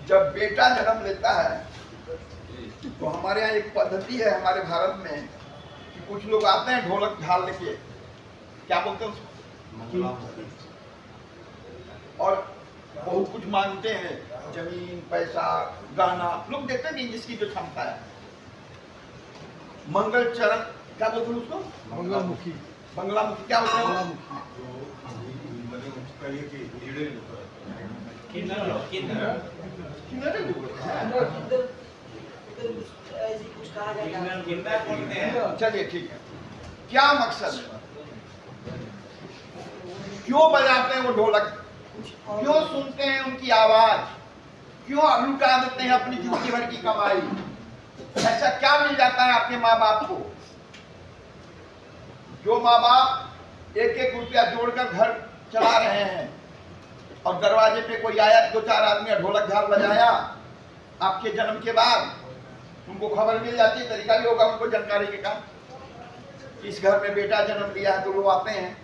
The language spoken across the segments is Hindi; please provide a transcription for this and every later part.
जब बेटा जन्म लेता है तो हमारे यहाँ एक पद्धति है हमारे भारत में कि कुछ लोग आते हैं ढोलक झाल लेके, क्या बोलते हैं उसको, और बहुत कुछ मांगते हैं, जमीन, पैसा, गहना, लोग देते नहीं जिसकी जो क्षमता है। मंगल चरण, क्या बोलते हैं उसको, मंगलमुखी, बंगलामुखी, क्या बोलते हैं, चलिए ठीक है। क्या मकसद है, क्यों बजाते हैं वो ढोलक, क्यों सुनते हैं उनकी आवाज, क्यों लुटा देते हैं अपनी जिंदगी भर की कमाई, ऐसा क्या मिल जाता है आपके माँ बाप को। जो माँ बाप एक एक रुपया जोड़कर घर चला रहे हैं और दरवाजे पे कोई आया, दो चार आदमी ढोलक झाल बजाया, आपके जन्म के बाद उनको खबर मिल जाती है, तरीका भी होगा उनको जानकारी के काम, इस घर में बेटा जन्म लिया है, तो लोग आते हैं।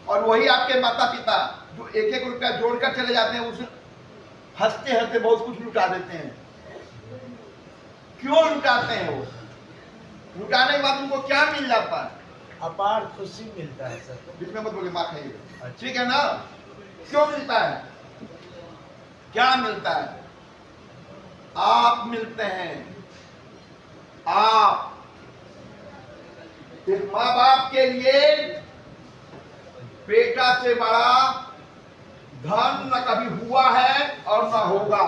और वही आपके माता पिता जो एक एक रुपया जोड़कर चले जाते हैं, उस हंसते हंसते बहुत कुछ लुटा देते हैं। क्यों लुटाते हैं वो, लुटाने के बाद उनको क्या मिल जाता है, अपार खुशी मिलता है सर। जिसमें मत बोले, माँ खाइए, ठीक है ना। क्यों मिलता है, क्या मिलता है, आप मिलते हैं। आप इस माँ बाप के लिए बेटा से बड़ा धन न कभी हुआ है और न होगा।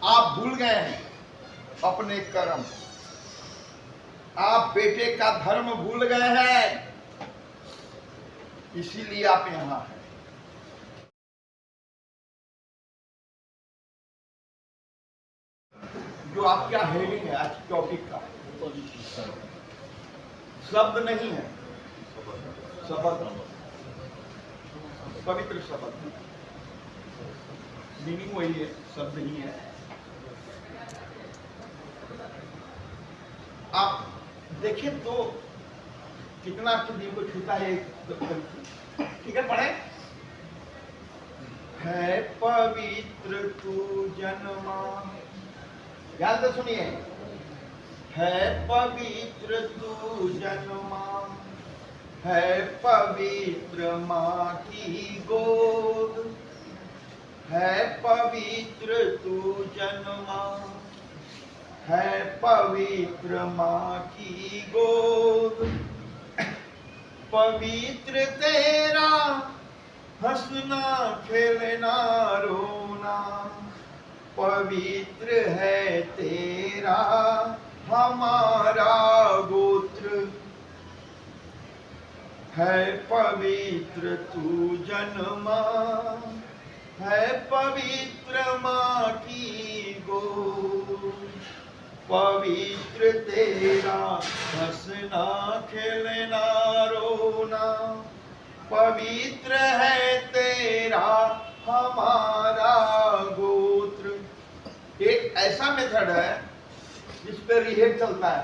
आप भूल गए हैं अपने कर्म, आप बेटे का धर्म भूल गए हैं, इसीलिए आप यहां हैं। जो आपका हेडिंग है आज टॉपिक का, शब्द नहीं है, शब्द, पवित्र शब्द, मीनिंग वही है, शब्द ही है। आप देखिए तो कितना आपके दिल को छूता है, ठीक है, पढ़े। है पवित्र तू जन्मा, ध्यान से सुनिए, है पवित्र तू जन्मा, है पवित्र माँ की गोद, है पवित्र तू जन्मा, है पवित्र माँ की गोद, पवित्र तेरा हंसना खेलना रोना, पवित्र है तेरा हमारा गोत्र, है पवित्र तू जन्मा, है पवित्र माँ की गोद, पवित्र तेरा हंसना खेलना रोना, पवित्र है तेरा हमारा गोत्र। एक ऐसा मेथड है जिस पे रिहेब चलता है।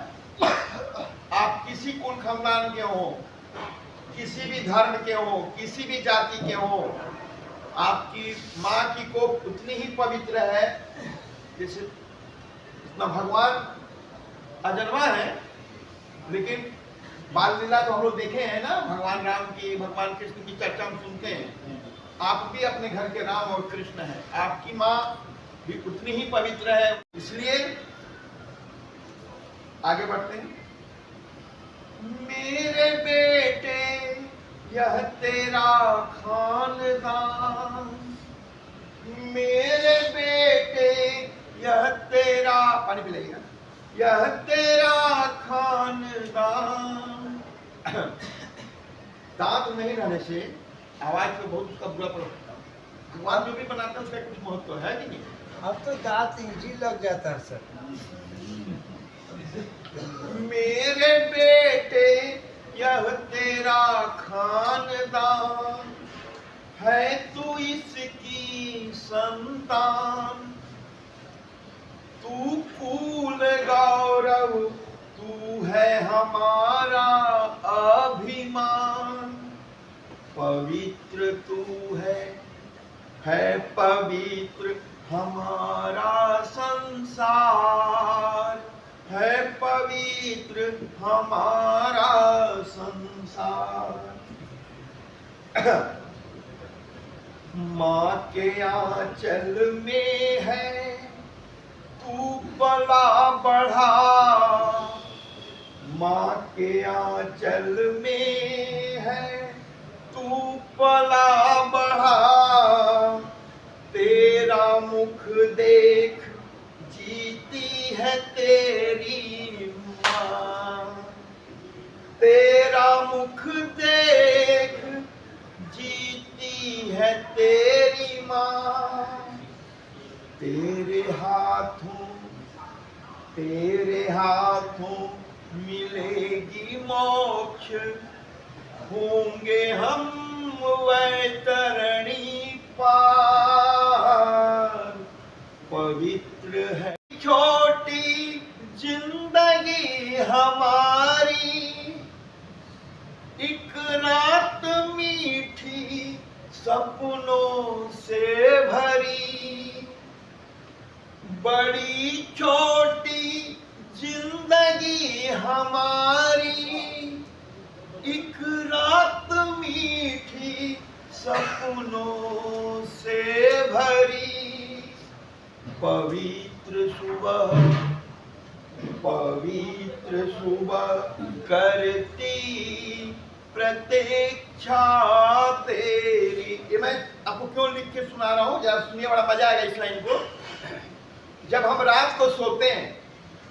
आप किसी कुल खानदान के हो, किसी भी धर्म के हो, किसी भी जाति के हो, आपकी माँ की कोख उतनी ही पवित्र है जैसे ना भगवान अजन्मा है, लेकिन बाल लीला तो हम लोग देखे हैं ना, भगवान राम की, भगवान कृष्ण की चर्चा हम सुनते हैं। आप भी अपने घर के राम और कृष्ण हैं, आपकी माँ भी उतनी ही पवित्र है। इसलिए आगे बढ़ते हैं। मेरे बेटे यह तेरा खानदान, मेरे बेटे यह तेरा, पानी पिलाइएगा, यह तेरा खानदान। दांत नहीं रहने से आवाज पे बहुत उसका बुरा प्रभाव पड़ता है। भगवान जो भी बनाते हैं उसका कुछ महत्व है कि नहीं? अब तो दांत इजी लग जाता है सर। मेरे बेटे यह तेरा खानदान है, तू इसकी संतान, तू कुल गौरव, तू है हमारा अभिमान, पवित्र तू है है पवित्र हमारा संसार, है पवित्र हमारा संसार। माँ के आंचल में है तू पला बढ़ा, माँ के आंचल में है तू पला बढ़ा। तेरा मुख देख जीती है तेरी माँ, तेरा मुख देख जीती है तेरी माँ। तेरे हाथों मिलेगी मोक्ष, होंगे हम वैतरणी पार। पवित्र है छोटी जिंदगी हमारी, एक रात मीठी सपनों से भरी। बड़ी छोटी जिंदगी हमारी, एक रात मीठी सपनों से भरी। पवित्र सुबह करती प्रतीक्षा तेरी। ये मैं आपको क्यों लिख के सुना रहा हूं, जरा सुनिए, बड़ा मजा आएगा इस लाइन को। जब हम रात को सोते हैं,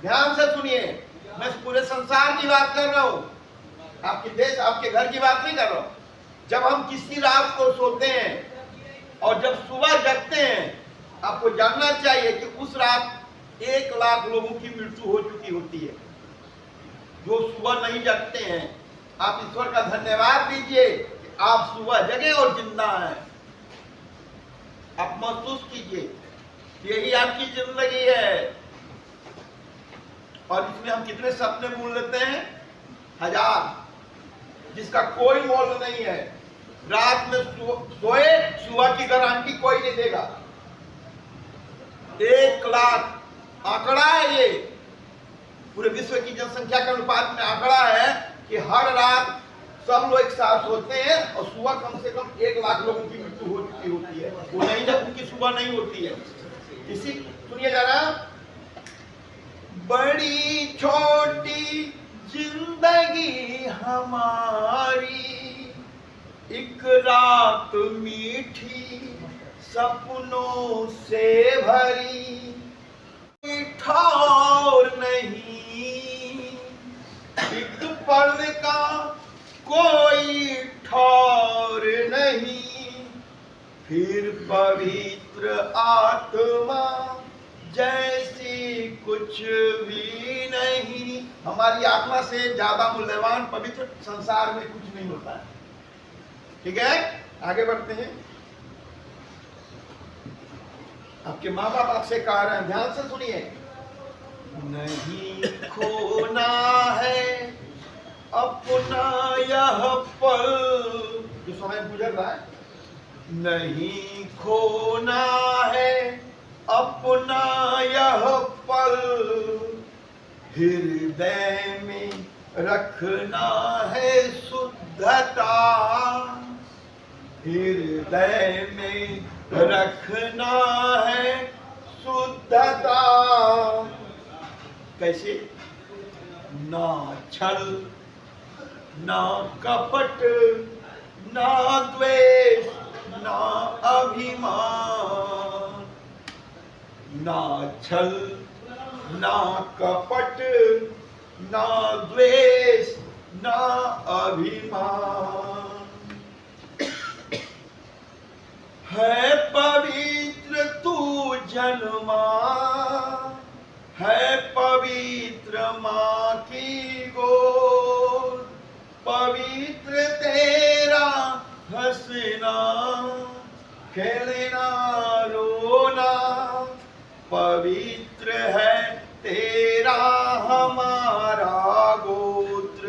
ध्यान से सुनिए, मैं पूरे संसार की बात कर रहा हूं, आपके देश आपके घर की बात नहीं कर रहा हूं। जब हम किसी रात को सोते हैं और जब सुबह जगते हैं, आपको जानना चाहिए कि उस रात 1 लाख लोगों की मृत्यु हो चुकी होती है। जो सुबह नहीं जगते हैं, आप ईश्वर का धन्यवाद दीजिए कि आप सुबह जगे और जिंदा हैं। आप महसूस कीजिए, यही आपकी जिंदगी है। और इसमें हम कितने सपने भूल लेते हैं, 1000, जिसका कोई मोल नहीं है। रात में सोए, सुबह की गारंटी कोई नहीं देगा। 1 लाख आंकड़ा है, ये पूरे विश्व की जनसंख्या के अनुपात में आंकड़ा है कि हर रात सब लोग एक साथ सोते हैं और सुबह कम से कम 1 लाख लोगों की मृत्यु हो चुकी होती है। वो नहीं, जब उनकी सुबह नहीं होती है। इसी सुनिए जरा, बड़ी छोटी जिंदगी हमारी, एक रात मीठी सपनों से भरी। ठौर नहीं, एक पल का कोई ठौर नहीं, फिर पवित्र आत्मा जैसी कुछ भी नहीं। हमारी आत्मा से ज्यादा मूल्यवान पवित्र संसार में कुछ नहीं होता है। ठीक है, आगे बढ़ते हैं। आपके माँ बाप आपसे कह रहे हैं, ध्यान से सुनिए। नहीं खोना है अपना यह पल, जो समय गुजर रहा है, नहीं खोना है अपना यह पल, हृदय में रखना है शुद्धता, हृदय में रखना है शुद्धता। कैसे? ना छल, ना कपट, ना द्वेष, ना अभिमान। ना छल, ना कपट, ना द्वेष, ना अभिमान। है पवित्र तू जन्मा, है पवित्र माँ की गोद, पवित्र तेरा हंसना खेलना रोना, पवित्र है तेरा हमारा गोत्र।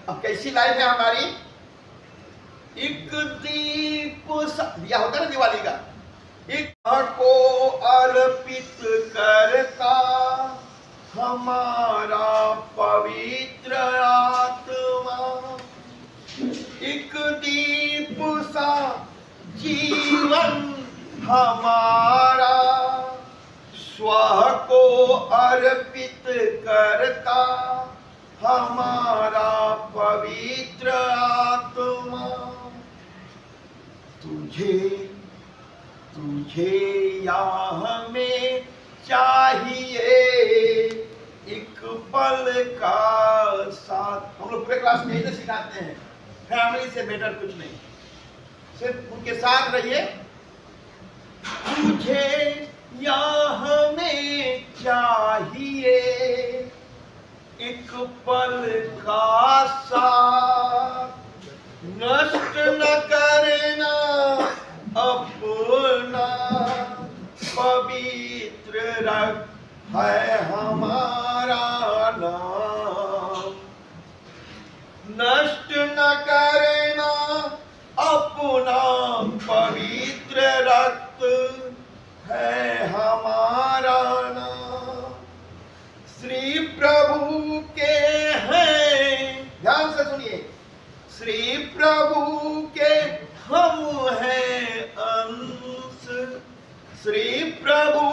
अब कैसी लाइफ है हमारी? एक दीप दिया होता है ना दिवाली का, एक को अर्पित करता हमारा पवित्र आत्मा, एक दीप सा जीवन हमारा स्व को अर्पित करता हमारा पवित्र आत्मा। तुझे तुझे या हमें चाहिए एक पल का साथ। हम लोग पूरे क्लास में यही सिखाते हैं, फैमिली से बेटर कुछ नहीं, सिर्फ उनके साथ रहिए। तुझे या हमें चाहिए एक पल का साथ, नष्ट न करना अपना पवित्र रख है हमारा नाम, नष्ट न करना अपना पवित्र रक्त है हमारा नाम। श्री प्रभु के हैं, ध्यान से सुनिए, श्री प्रभु के हम हैं अंश, श्री प्रभु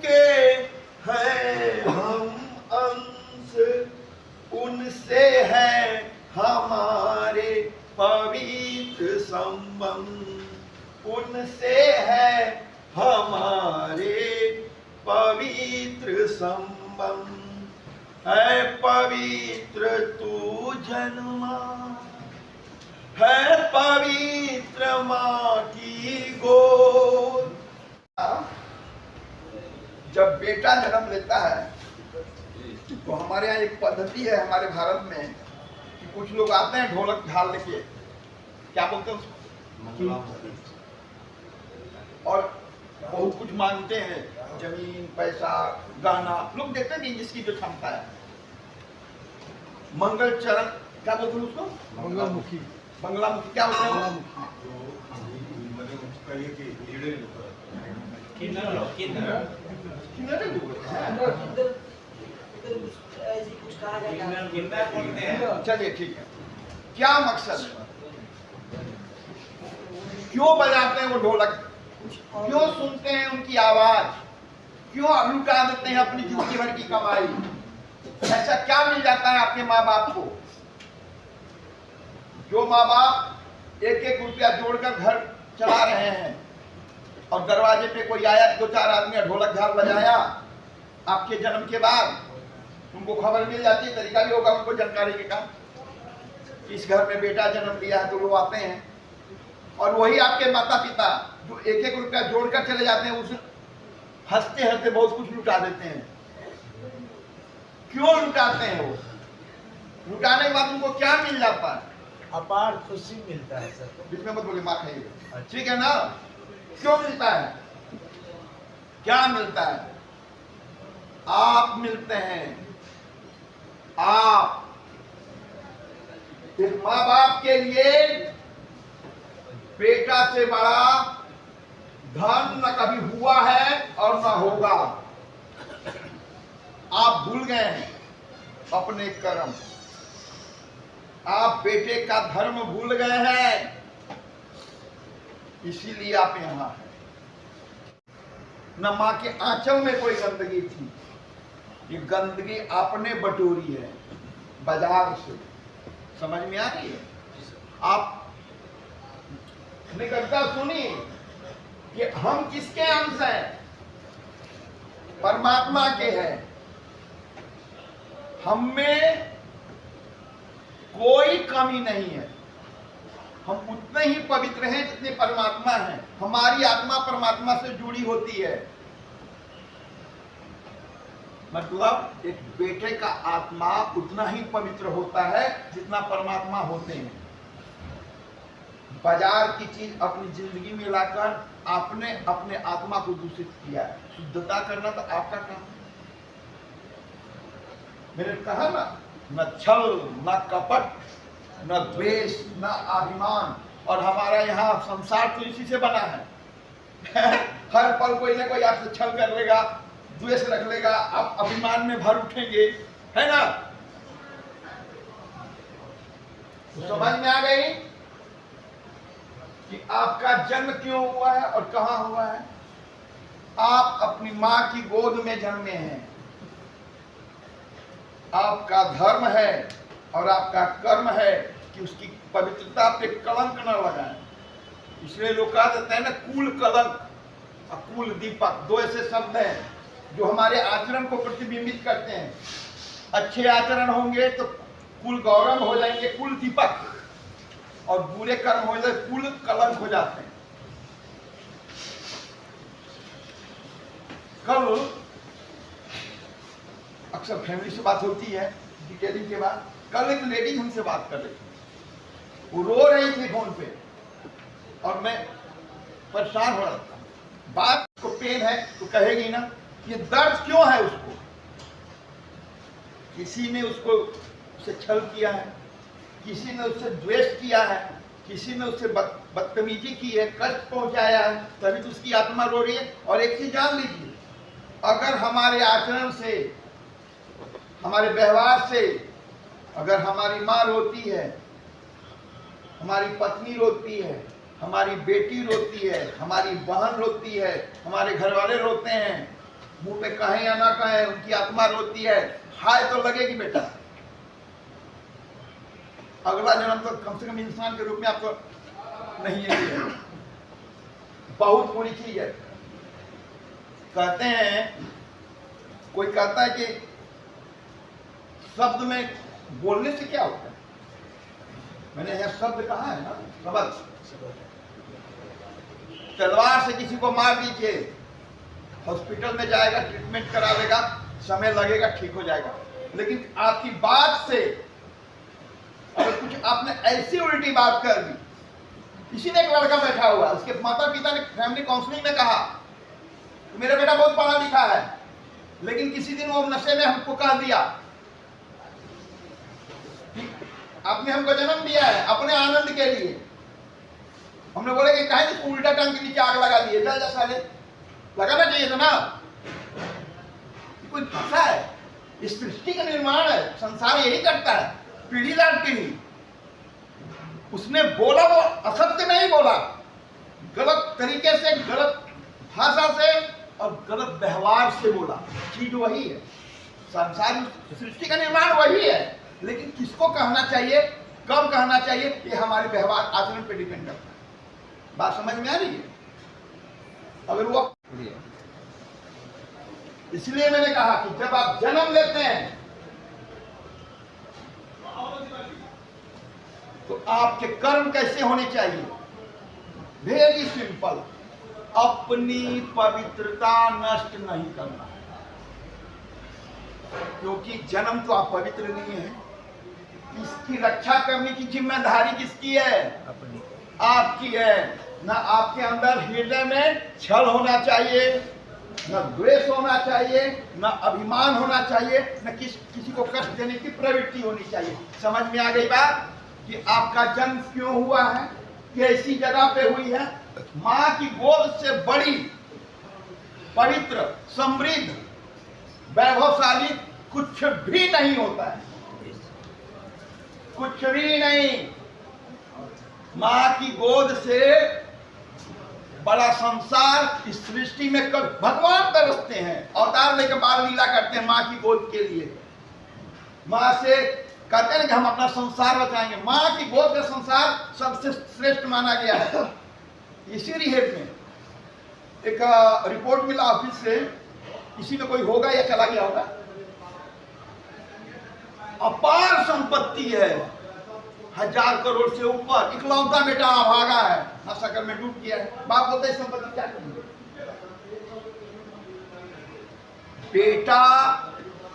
के हैं हम अंश, उनसे है हमारे पवित्र संबंध, उनसे है हमारे पवित्र संबंध। है पवित्र तू जन्मा, है पवित्र माटी गोद। जब बेटा जन्म लेता है तो हमारे यहाँ एक पद्धति है हमारे भारत में कि कुछ लोग आते हैं ढोलक झाल लेके, क्या बोलते हैं उसको, और बहुत कुछ मांगते हैं, जमीन पैसा गहना, लोग देते हैं जिसकी जो क्षमता है। मंगल चरण, क्या बोलते हैं उसको, मंगलमुखी, बंगलामुखी, क्या बोलते हैं, चलिए ठीक है। क्या मकसद है, क्यों बजाते हैं वो ढोलक, क्यों सुनते हैं उनकी आवाज, क्यों लुटा देते हैं अपनी जिंदगी भर की कमाई? ऐसा क्या मिल जाता है आपके माँ बाप को? जो माँ बाप एक एक रुपया जोड़कर घर चला रहे हैं और दरवाजे पे कोई आया, दो चार आदमी ढोलक झाल बजाया, आपके जन्म के बाद उनको खबर मिल जाती है, तरीका भी होगा उनको जानकारी के काम। इस घर में बेटा जन्म लिया है, तो लोग आते हैं और वही आपके माता पिता जो एक एक रुपया जोड़कर चले जाते हैं, उस हंसते हंसते बहुत कुछ लुटा देते हैं। क्यों लुटाते हैं वो? लुटाने के बाद उनको क्या मिल जाता है? अपार खुशी मिलता है सर। जिसमें मत बोले, माँ खाइए, ठीक है ना? क्यों मिलता है? क्या मिलता है? आप मिलते हैं। आप इस माँ बाप के लिए बेटा से बड़ा धन न कभी हुआ है और न होगा। आप भूल गए हैं अपने कर्म, आप बेटे का धर्म भूल गए हैं, इसीलिए आप यहां हैं। न मां के आंचल में कोई गंदगी थी, ये गंदगी आपने बटोरी है बाजार से। समझ में आ रही है? आप निकटता सुनी कि हम किसके अंश हैं? परमात्मा के हैं। हम में कोई कमी नहीं है, हम उतने ही पवित्र हैं जितने परमात्मा हैं। हमारी आत्मा परमात्मा से जुड़ी होती है। मतलब एक बेटे का आत्मा उतना ही पवित्र होता है जितना परमात्मा होते हैं। बाजार की चीज अपनी जिंदगी में लाकर आपने अपने आत्मा को दूषित किया है। शुद्धता करना तो आपका काम है। मैंने कहा ना, न छल, न कपट, न द्वेष, न अभिमान, और हमारा यहाँ संसार तो इसी से बना है। हर पल कोई ना कोई आपसे छल कर लेगा, द्वेष रख लेगा, आप अभिमान में भर उठेंगे, है ना। तो समझ में आ गई कि आपका जन्म क्यों हुआ है और कहां हुआ है। आप अपनी मां की गोद में जन्मे हैं। आपका धर्म है और आपका कर्म है कि उसकी पवित्रता पे कलंक न लगाएं। इसलिए लोग कहा देते हैं ना, कुल कलंक और कुल दीपक, दो ऐसे शब्द हैं जो हमारे आचरण को प्रतिबिंबित करते हैं। अच्छे आचरण होंगे तो कुल गौरव हो जाएंगे, कुल दीपक, और बुरे कर्म हो जाए कुल कलंक हो जाते हैं। कल अक्सर फैमिली से बात होती है डिटेलिंग के बाद, कल एक लेडी हमसे बात कर रही थी, वो रो रही थी फोन पे और मैं परेशान हो रहा था। बात को पेन है तो कहेगी ना, ये दर्द क्यों है उसको, किसी ने उससे छल किया है, किसी ने उससे द्वेष किया है, किसी ने उससे बदतमीजी की है, कष्ट पहुंचाया है, तभी तो उसकी आत्मा रो रही है। और एक चीज जान लीजिए, अगर हमारे आचरण से, हमारे व्यवहार से, अगर हमारी माँ रोती है, हमारी पत्नी रोती है, हमारी बेटी रोती है, हमारी बहन रोती है, हमारे घर वाले रोते हैं, मुंह पे कहें या ना कहें उनकी आत्मा रोती है, हाय तो लगेगी बेटा। अगला जन्म तो कम से कम इंसान के रूप में आपको नहीं है, बहुत बुरी चीज है। कहते हैं, कोई कहता है कि शब्द में बोलने से क्या होता है। मैंने यह शब्द कहा है ना, शब्द। तलवार से किसी को मार दीजिए, हॉस्पिटल में जाएगा, ट्रीटमेंट करावेगा, समय लगेगा, ठीक हो जाएगा। लेकिन आपकी बात से अगर कुछ आपने ऐसी उल्टी बात कर दी, किसी ने, एक लड़का बैठा हुआ, उसके माता पिता ने फैमिली काउंसलिंग में कहा मेरा बेटा बहुत पढ़ा लिखा है, लेकिन किसी दिन वो नशे में हमको कह दिया, आपने हमको जन्म दिया है अपने आनंद के लिए। हमने बोले कि कहीं इसको उल्टा टांग के नीचे आग लगा दिए, चल जा साले, लगाना चाहिए था ना। कोई भाषा है, इस सृष्टि का निर्माण है, संसार यही करता है, पीढ़ी दर पीढ़ी। उसने बोला, वो असत्य नहीं बोला, गलत तरीके से, गलत भाषा से और गलत व्यवहार से बोला। चीज वही है, संसार सृष्टि का निर्माण वही है, लेकिन किसको कहना चाहिए, कब कहना चाहिए, ये हमारे व्यवहार आचरण पे डिपेंड करता है। बात समझ में आ रही है। अगर वो, इसलिए मैंने कहा कि जब आप जन्म लेते हैं तो आपके कर्म कैसे होने चाहिए, वेरी सिंपल, अपनी पवित्रता नष्ट नहीं करना। क्योंकि जन्म तो आप पवित्र नहीं है, इसकी रक्षा करने की जिम्मेदारी किसकी है, अपनी, आपकी है। ना आपके अंदर हृदय में छल होना चाहिए, न द्वेष होना चाहिए, न अभिमान होना चाहिए, न किसी को कष्ट देने की प्रवृत्ति होनी चाहिए। समझ में आ गई बात कि आपका जन्म क्यों हुआ है, कैसी जगह पे हुई है। मां की गोद से बड़ी पवित्र, समृद्ध, वैभवशाली कुछ भी नहीं होता है, कुछ भी नहीं। मां की गोद से बड़ा संसार इस सृष्टि में कब भगवान तरसते हैं, अवतार लेकर बाल लीला करते हैं मां की गोद के लिए। मां से कहते हैं कि हम अपना संसार बचाएंगे। मां की गोद का संसार सबसे श्रेष्ठ माना गया है। इसी रिहेट में एक रिपोर्ट मिला ऑफिस से, इसी में कोई होगा या चला गया होगा, अपार संपत्ति है, 1000 करोड़ से ऊपर, इकलौता बेटा भागा है, नशा में डूब गया है। बाप बोलते हैं संपत्ति क्या करेंगे। बेटा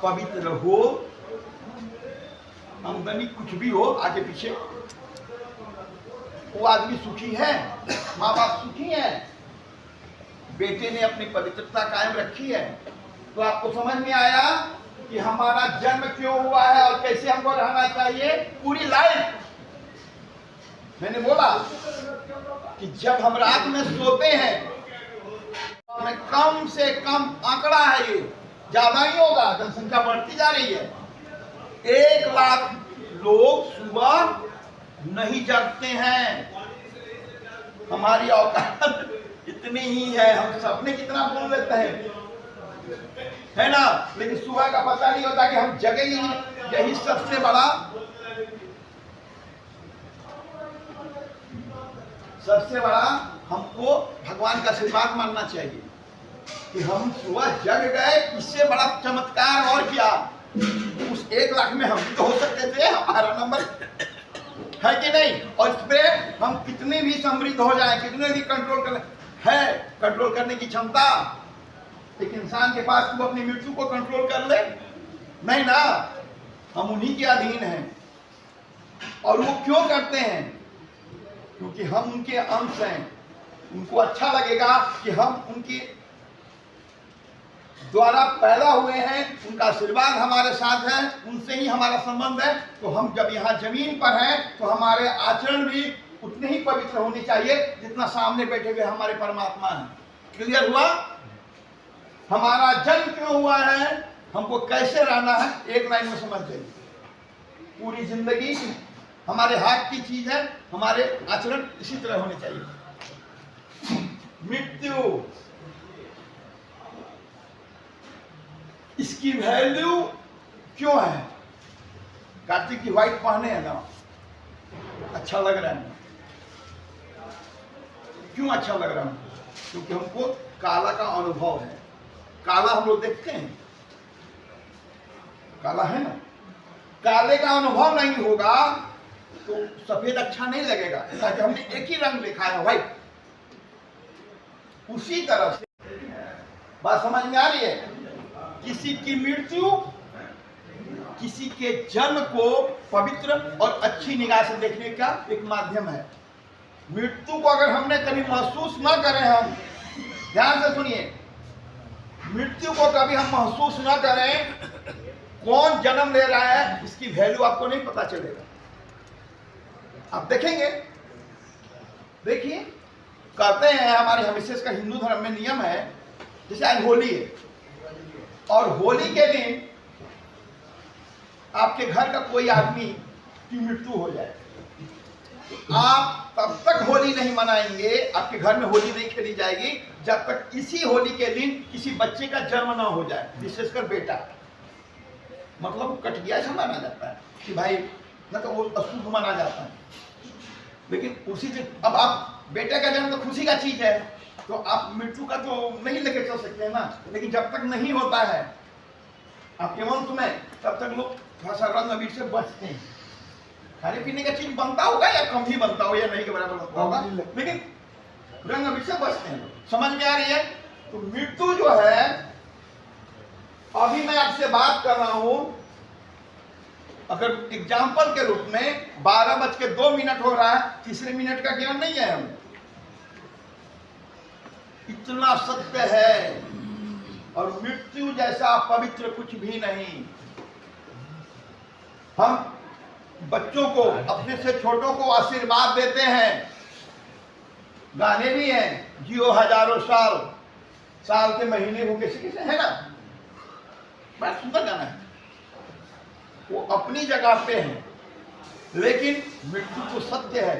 पवित्र हो, आमदनी कुछ भी हो, आगे पीछे, वो आदमी सुखी है, माँ बाप सुखी है, बेटे ने अपनी पवित्रता कायम रखी है। तो आपको समझ में आया कि हमारा जन्म क्यों हुआ है और कैसे हमको रहना चाहिए पूरी लाइफ। मैंने बोला कि जब हम रात में सोते हैं, हमें कम से कम आंकड़ा है, ये ज्यादा ही होगा, जनसंख्या बढ़ती जा रही है, 1 लाख लोग सुबह नहीं जगते हैं। हमारी औकात इतनी ही है, हम सपने कितना बोल लेते हैं, है ना, लेकिन सुबह का पता नहीं होता कि हम जगेंगे ही नहीं। यही सबसे बड़ा हमको भगवान का आशीर्वाद मानना चाहिए कि हम सुबह जग गए। इससे बड़ा चमत्कार और क्या, उस 1 लाख में हम भी तो हो सकते थे, हमारा नंबर है कि नहीं। और इस पे हम कितने भी समृद्ध हो जाए, कितने भी कंट्रोल कर है, कंट्रोल करने की क्षमता एक इंसान के पास, वो अपनी मृत्यु को कंट्रोल कर ले, नहीं ना, हम उन्हीं के अधीन हैं। और वो क्यों करते हैं, क्योंकि हम उनके अंश हैं। उनको अच्छा लगेगा कि हम उनके द्वारा पैदा हुए हैं, उनका आशीर्वाद हमारे साथ है, उनसे ही हमारा संबंध है। तो हम जब यहाँ जमीन पर हैं तो हमारे आचरण भी उतने ही पवित्र होने चाहिए जितना सामने बैठे हुए हमारे परमात्मा हैं। क्लियर हुआ? हमारा जन्म क्यों हुआ है, हमको कैसे रहना है, एक लाइन में समझ जाइए। पूरी जिंदगी हमारे हाथ की चीज है, हमारे आचरण इसी तरह होने चाहिए। मृत्यु, इसकी वैल्यू क्यों है? कार्तिक की व्हाइट पहने हैं ना, अच्छा लग रहा है। क्यों अच्छा लग रहा है? क्योंकि हमको काला का अनुभव है। काला हम लोग देखते हैं, काला है ना, काले का अनुभव नहीं होगा तो सफेद अच्छा नहीं लगेगा, ताकि हमने एक ही रंग देखा है, व्हाइट। उसी तरह से बात समझ में आ रही है? किसी की मृत्यु किसी के जन्म को पवित्र और अच्छी निगाह से देखने का एक माध्यम है। मृत्यु को अगर हमने कभी महसूस न करें, हम ध्यान से सुनिए, मृत्यु को कभी हम महसूस न करें, कौन जन्म ले रहा है इसकी वैल्यू आपको नहीं पता चलेगा। आप देखेंगे, देखिए, कहते हैं हमारे हमेशा का हिंदू धर्म में नियम है, जैसे आज होली है और होली के दिन आपके घर का कोई आदमी की मृत्यु हो जाए, आप तब तक होली नहीं मनाएंगे, आपके घर में होली नहीं खेली जाएगी जब तक इसी होली के दिन किसी बच्चे का जन्म ना हो जाए, विशेषकर बेटा। मतलब कट गया ऐसा माना जाता है कि भाई न तो वो अशुभ माना जाता है। लेकिन उसी दिन अब आप बेटे का जन्म तो खुशी का चीज है, तो आप मृत्यु का तो नहीं लेके चल सकते हैं ना। लेकिन जब तक नहीं होता है आपके वंश में, तब तक लोग थोड़ा सा रंग अबीर से बचते हैं। खाने पीने का चीज बनता होगा या कम ही बनता हो या नहीं के बराबर बनता होगा, लेकिन रंग अबीर से बचते हैं। समझ में आ रही है? तो मृत्यु जो है, अभी मैं आपसे बात कर रहा हूं, अगर एग्जाम्पल के रूप में 12:02 हो रहा है, तीसरे मिनट का ज्ञान नहीं है हमें। इतना सत्य है, और मृत्यु जैसा पवित्र कुछ भी नहीं। हम बच्चों को, अपने से छोटों को आशीर्वाद देते हैं, गाने भी हैं, जियो हजारों साल, साल के महीने वो कैसे कैसे है ना, बड़ा सुंदर गाना है, वो अपनी जगह पे है। लेकिन मृत्यु तो सत्य है,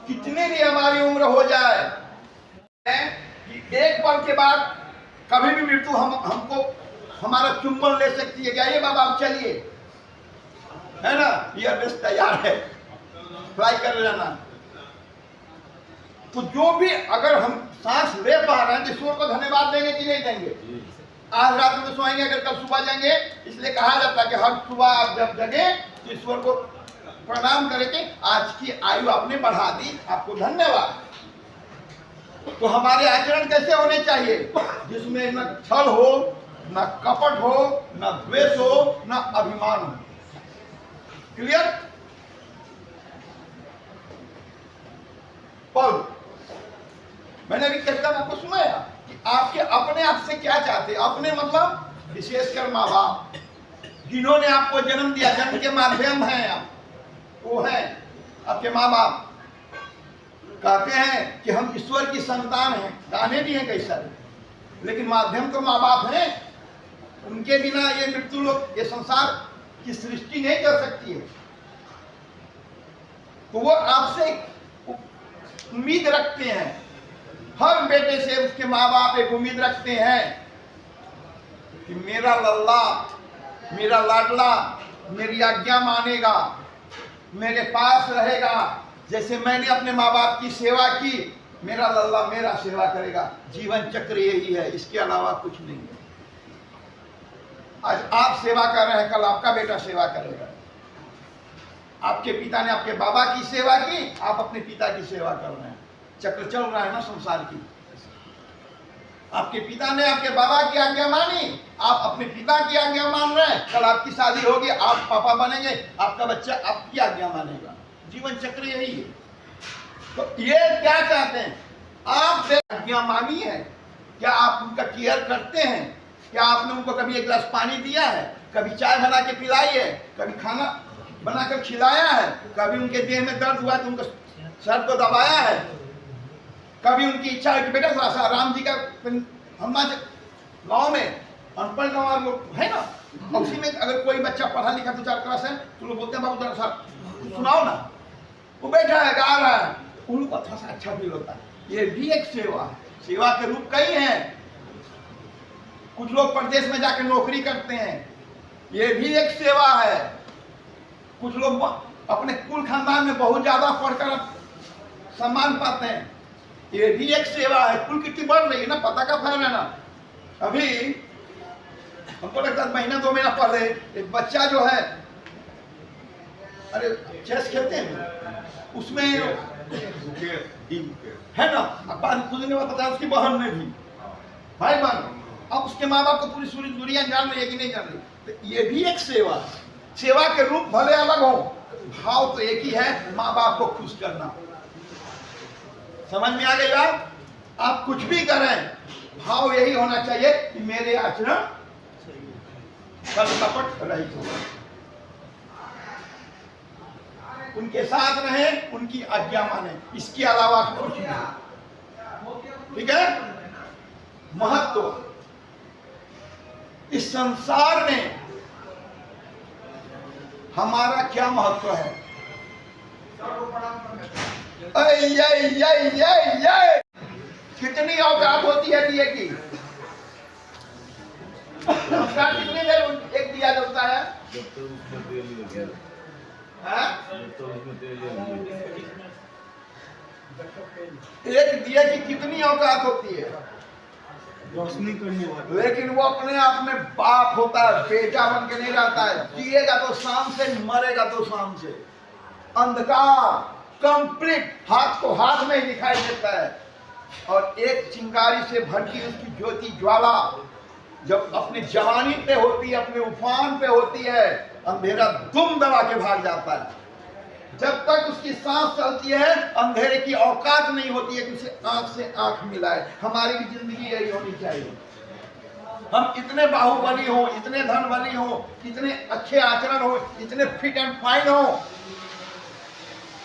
कितने भी हमारी उम्र हो जाए, कि एक पल के बाद कभी भी मृत्यु हमको हमारा चुंबन ले सकती है। क्या ये बाबा आप चलिए, है ना, ये बेस तैयार है, फ्लाई कर जाना। तो जो भी अगर हम सांस ले पा रहे हैं, ईश्वर को धन्यवाद देंगे कि नहीं देंगे? आज रात में सोएंगे, अगर कल सुबह जाएंगे, इसलिए कहा जाता है कि हर सुबह आप जब जगे तो ईश्वर को प्रणाम करके आज की आयु आपने बढ़ा दी, आपको धन्यवाद। तो हमारे आचरण कैसे होने चाहिए? जिसमें न छल हो, न कपट हो, न द्वेष हो, न अभिमान हो। क्लियर? पल मैंने अभी कहता आपको सुनाया कि आपके अपने आप से क्या चाहते, अपने मतलब विशेषकर माँ बाप जिन्होंने आपको जन्म दिया, जन्म के माध्यम हैं आप, वो है आपके माँ बाप कहते हैं कि हम ईश्वर की संतान हैं, गाने भी हैं कई सारे, लेकिन माध्यम तो माँ बाप हैं। उनके बिना ये मृत्यु लोग, ये संसार की सृष्टि नहीं कर सकती है। तो वो आपसे उम्मीद रखते हैं, हर बेटे से उसके माँ बाप एक उम्मीद रखते हैं कि मेरा लल्ला, मेरा लाडला मेरी आज्ञा मानेगा, मेरे पास रहेगा। जैसे मैंने अपने माँ बाप की सेवा की, मेरा लल्ला मेरा सेवा करेगा। जीवन चक्र यही है, इसके अलावा कुछ नहीं है। आज आप सेवा कर रहे हैं, कल आपका बेटा सेवा करेगा। आपके पिता ने आपके बाबा की सेवा की, आप अपने पिता की सेवा कर रहे हैं। चक्र चल रहा है ना संसार की। आपके पिता ने आपके बाबा की आज्ञा मानी, आप अपने पिता की आज्ञा मान रहे हैं। कल आपकी शादी होगी, आप पापा बनेंगे, आपका बच्चा आपकी आज्ञा मानेगा। जीवन चक्र यही है। तो ये क्या चाहते हैं? आप आज्ञा मानी है, क्या आप उनका केयर करते हैं? क्या आपने उनको कभी एक गिलास पानी दिया है? कभी चाय बना के पिलाई है? कभी खाना बनाकर खिलाया है? कभी उनके देह में दर्द हुआ तो उनको सर को दबाया है? कभी उनकी इच्छा है कि बेटा थोड़ा सा राम जी का हनुमान गाँव में अनपढ़ गाँव लोग है ना, उसी में अगर कोई बच्चा पढ़ा लिखा 2-4 क्लास है तो लोग बोलते हैं बाबू जरा सा सुनाओ ना। वो बैठा है, गा रहा है, उनको थोड़ा सा अच्छा फील होता है। ये भी एक सेवा है। सेवा के रूप कई हैं। कुछ लोग प्रदेश में जाकर नौकरी करते हैं, ये भी एक सेवा है। कुछ लोग अपने कुल खानदान में बहुत ज्यादा पढ़कर सम्मान पाते हैं, ये भी एक सेवा है। कुल कितनी बढ़ रही है ना, पता का फैल है ना। अभी हमको लगता है महीना 2 महीना पहले एक बच्चा जो है, अरे चेस खेलते हैं उसमें है ना, कुछ दिन बाद पता है उसकी बहन ने भी, भाई बहन, अब उसके माँ बाप को पूरी दुनिया जान रही है कि नहीं जान रही। तो ये भी एक सेवा है। सेवा के रूप भले अलग हो, भाव तो एक ही है, माँ बाप को खुश करना। समझ में आ गई बात? आप कुछ भी करें, भाव यही होना चाहिए कि मेरे आचरण छल कपट रहित हो, उनके साथ रहे, उनकी आज्ञा माने, इसके अलावा कुछ नहीं। ठीक है? महत्व इस संसार में हमारा क्या महत्व है? कितनी औकात होती है दिए की? नमस्कार कितनी देर एक दिया जलता है? एक दिए की कितनी औकात होती है? रोशनी करने वाला। लेकिन वो अपने आप में बाप होता है, बेटा बन के नहीं रहता है। जिएगा तो शाम से, मरेगा तो शाम से। अंधकार कंप्लीट हाथ को हाथ में ही दिखाई देता है, और एक चिंगारी से भड़की उसकी ज्योति ज्वाला जब अपनी जवानी पे होती है, अपने उफान पे होती है, अंधेरा दुम दबा के भाग जाता है। जब तक उसकी सांस चलती है, अंधेरे की औकात नहीं होती है कि उसे आंख से आंख मिलाए। हमारी भी जिंदगी यही होनी चाहिए। हम इतने बाहुबली हो, इतने धनबली हो, इतने अच्छे आचरण हो, इतने फिट एंड फाइन हो,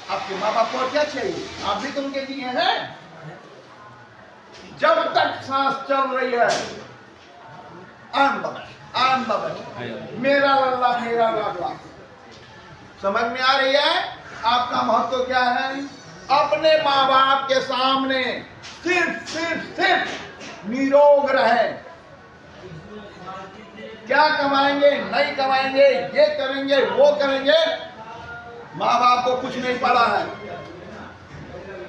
आपके माँ बाप को क्या चाहिए? आप भी तो उनके लिए हैं। जब तक सांस चल रही है, आन बबल, मेरा लल्ला मेरा लाडला। समझ में आ रही है? आपका महत्व क्या है? अपने माँ बाप के सामने सिर्फ निरोग रहे। क्या कमाएंगे नहीं कमाएंगे, ये करेंगे वो करेंगे, माँ बाप को कुछ नहीं पड़ा है।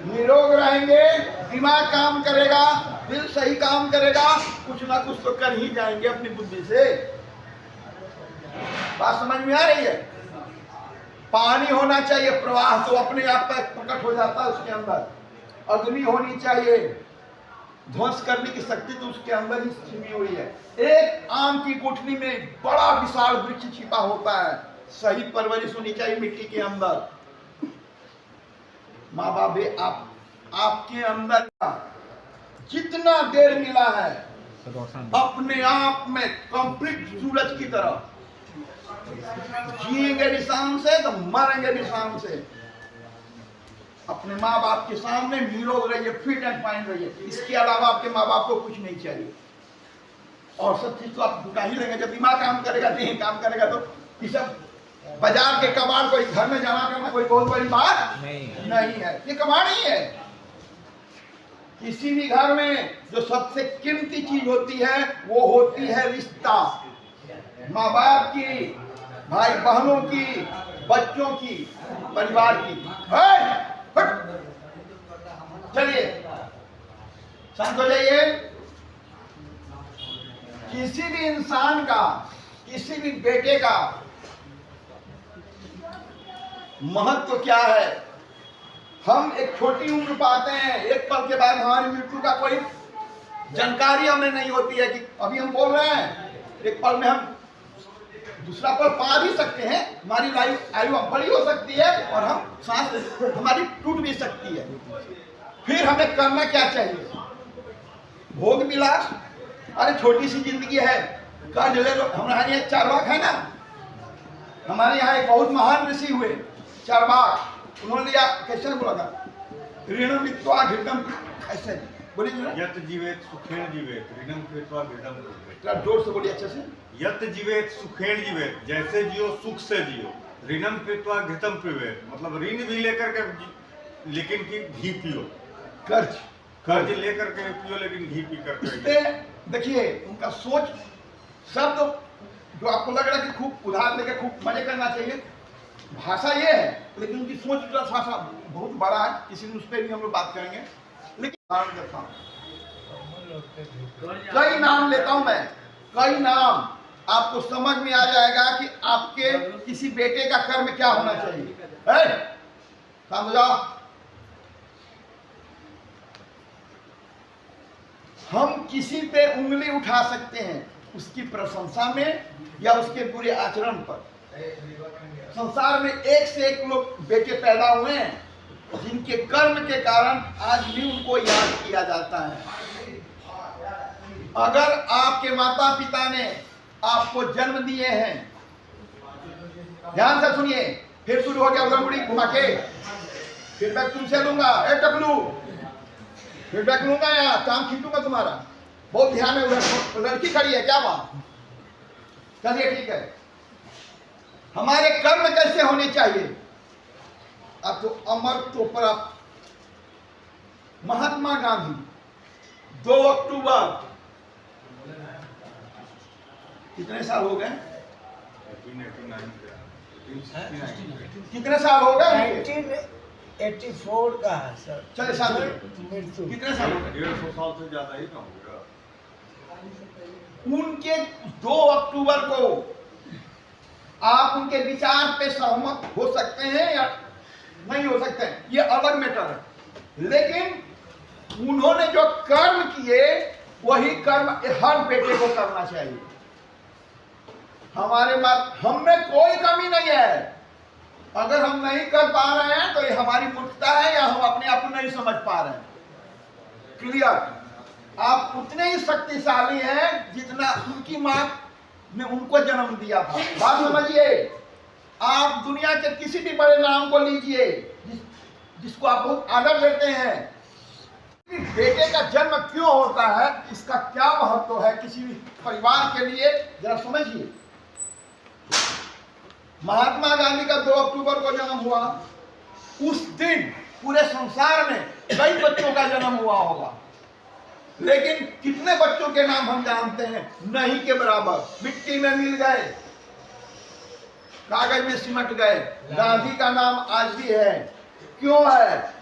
निरोग रहेंगे, दिमाग काम करेगा, दिल सही काम करेगा, कुछ ना कुछ तो कर ही जाएंगे अपनी बुद्धि से। बात समझ में आ रही है? पानी होना चाहिए, प्रवाह तो अपने आप तक प्रकट हो जाता है उसके अंदर। अग्नि होनी चाहिए, ध्वंस करने की शक्ति तो उसके अंदर ही छिपी हुई है। एक आम की गुठली में बड़ा विशाल वृक्ष छिपा होता है। सही परवरिश होनी चाहिए मिट्टी के अंदर। माँ बाप भी आपके अंदर जितना देर मिला है, अपने आप में कंप्लीट सूरज की तरह। जिएंगे भी शाम से तो मरेंगे भी शाम से। अपने माँ बाप के सामने निरोग रहिए, फिट एंड फाइन रहिए। इसके अलावा आपके माँ बाप को कुछ नहीं चाहिए। और सब चीज तो आप जुटा ही लेंगे। जब दिमाग काम करेगा, देह काम करेगा, तो ये सब बाजार के कबाड़ कोई घर में जमा करना कोई बहुत बड़ी बात नहीं है। ये कबाड़ ही है। किसी भी घर में जो सबसे कीमती चीज होती है वो होती है रिश्ता। माँ बाप की, भाई बहनों की, बच्चों की, परिवार की। चलिए शांत हो जाइए। किसी भी इंसान का, किसी भी बेटे का महत्व क्या है, हम एक छोटी उम्र पाते हैं, एक पल के बाद हमारी मृत्यु का कोई जानकारी हमें नहीं होती है कि अभी हम बोल रहे हैं, एक पल में हम दूसरा पल पा भी सकते हैं। हमारी आयु बड़ी हो सकती है और हम सांस हमारी टूट भी सकती है। फिर हमें करना क्या चाहिए? भोग विलास। अरे छोटी सी जिंदगी है, कर्ज ले लो। हमारे यहाँ चारवाक है ना, हमारे यहाँ एक बहुत महान ऋषि हुए चारवाक। उन्होंने लिया, कैसे बोला था? ऋणम वित्वा घृतम, ऐसे बोलिए। यत जीवेत सुखेन जीवेत, ऋणम कृत्वा घृतम पिबेत। थोड़ा जोर से बोलिए, अच्छे से। यत जीवेत सुखेन जीवेत, जैसे जियो सुख से जियो। ऋणम कृत्वा घृतम पिबेत, मतलब ऋण भी लेकर के लेकिन कि घी पियो। कर्ज लेकर के पियो लेकिन घी पी करके। देखिए उनका सोच शब्द जो आपको लग रहा है कि खूब उधार लेकर खूब मजे करना चाहिए, भाषा ये है, लेकिन उनकी सोच का भाषा बहुत बड़ा है। किसी दिन उस पर भी हम लोग बात करेंगे। लेकिन कई नाम लेता हूं मैं, कई नाम, आपको समझ में आ जाएगा कि आपके किसी बेटे का कर्म क्या होना चाहिए। समझो, हम किसी पे उंगली उठा सकते हैं उसकी प्रशंसा में या उसके बुरे आचरण पर। संसार में एक से एक लोग बेटे पैदा हुए हैं जिनके कर्म के कारण आज भी उनको याद किया जाता है। अगर आपके माता पिता ने आपको जन्म दिए हैं, ध्यान से सुनिए, फिर शुरू हो गया उधर घुमा के, फीडबैक तुमसे लूंगा। टकलू, फीडबैक लूंगा, यहाँ काम खींचूंगा तुम्हारा। बहुत ध्यान है, उधर लड़की खड़ी है, क्या बात? चलिए ठीक है। हमारे कर्म कैसे होने चाहिए? अब तो अमर चोपड़ा, महात्मा गांधी 2 अक्टूबर, कितने साल हो गए? कितने साल हो गए? 1984 का है सर। चले साल मृत्यु कितने साल हो गए? 150 साल से ज्यादा ही कम होगा। उनके 2 अक्टूबर को आप उनके विचार पे सहमत हो सकते हैं या नहीं हो सकते हैं, ये अलग मैटर है। लेकिन उन्होंने जो कर्म किए वही कर्म हर बेटे को करना चाहिए। हमारे हम में कोई कमी नहीं है। अगर हम नहीं कर पा रहे हैं तो ये हमारी मूर्खता है या हम अपने आप को नहीं समझ पा रहे हैं। क्लियर? आप उतने ही शक्तिशाली हैं जितना उनकी मां ने उनको जन्म दिया था। बात समझिए। आप दुनिया के किसी भी बड़े नाम को लीजिए जिसको आप बहुत आदर देते हैं, बेटे का जन्म क्यों होता है, इसका क्या महत्व है किसी भी परिवार के लिए, जरा समझिए। महात्मा गांधी का 2 अक्टूबर को जन्म हुआ। उस दिन पूरे संसार में कई बच्चों का जन्म हुआ होगा, लेकिन कितने बच्चों के नाम हम जानते हैं? नहीं के बराबर। मिट्टी में मिल गए, कागज में सिमट गए। गांधी का नाम आज भी है। क्यों है?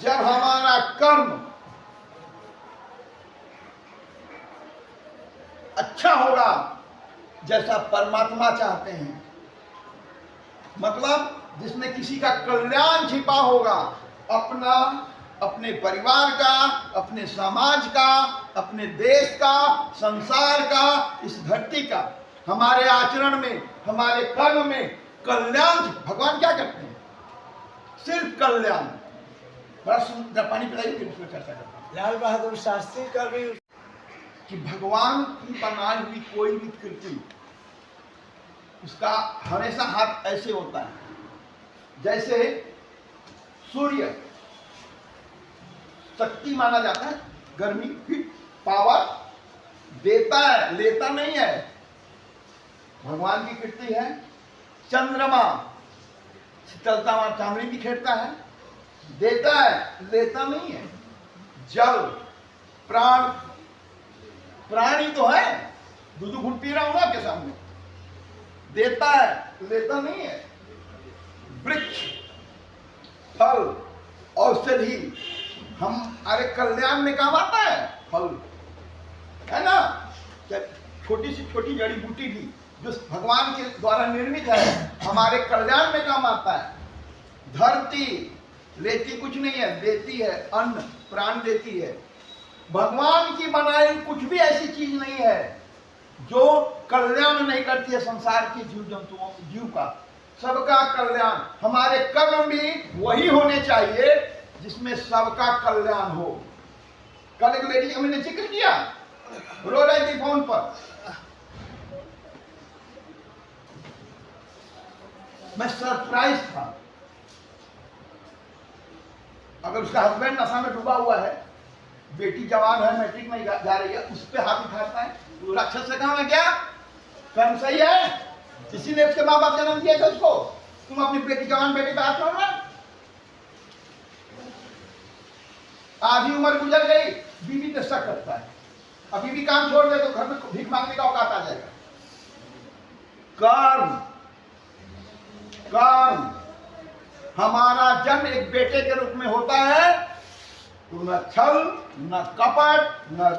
जब हमारा कर्म अच्छा होगा जैसा परमात्मा चाहते हैं, मतलब जिसमें किसी का कल्याण छिपा होगा, अपना, अपने परिवार का, अपने समाज का, अपने देश का, संसार का, इस धरती का, हमारे आचरण में, हमारे कर्म में कल्याण। भगवान क्या करते हैं? सिर्फ कल्याण। बड़ा सुंदर, पानी पिलाइए फिर उसमें चर्चा करते हैं। लाल बहादुर शास्त्री का भी कि भगवान की बनाई हुई कोई भी कृति, उसका हमेशा हाथ ऐसे होता है जैसे सूर्य शक्ति माना जाता है, गर्मी हीट पावर देता है, लेता नहीं है, भगवान की कृति है। चंद्रमा शीतलता वहां चांदनी बिखेरता है, देता है, लेता नहीं है। जल प्राण, प्राणी तो है, दूध घुट पी रहा हूं ना आपके सामने, देता है, लेता नहीं है। वृक्ष फल औषधि हमारे कल्याण में काम आता है, फल है ना। छोटी सी छोटी जड़ी बूटी भी जो भगवान के द्वारा निर्मित है, हमारे कल्याण में काम आता है। धरती लेती कुछ नहीं है, देती है, अन्न प्राण देती है। भगवान की बनाई कुछ भी ऐसी चीज नहीं है जो कल्याण नहीं करती है संसार के जीव जंतुओं, जीव का, सबका कल्याण। हमारे कर्म भी वही होने चाहिए जिसमें सबका कल्याण हो। कल एक लेडी का मैंने जिक्र किया, रो रही थी फोन पर, मैं सरप्राइज था। अगर उसका हस्बैंड नशा में डूबा हुआ है, बेटी जवान है, मैट्रिक में जा रही है, उस पर हाथ उठाता है, तो राक्षस से कहा मैं क्या कर्म सही है, इसी ने उसके माँ बाप जन्म दिया था उसको, तुम अपनी बेटी जवान बेटी पे हाथ छोड़ना। आधी उम्र गुजर गई, बीवी पे शक करता है, अभी भी काम छोड़ दे तो घर में भीख मांगने का औकात आ जाएगा। कर्म कर्म हमारा जन्म एक बेटे के रूप में होता है, तो न छल न कपट न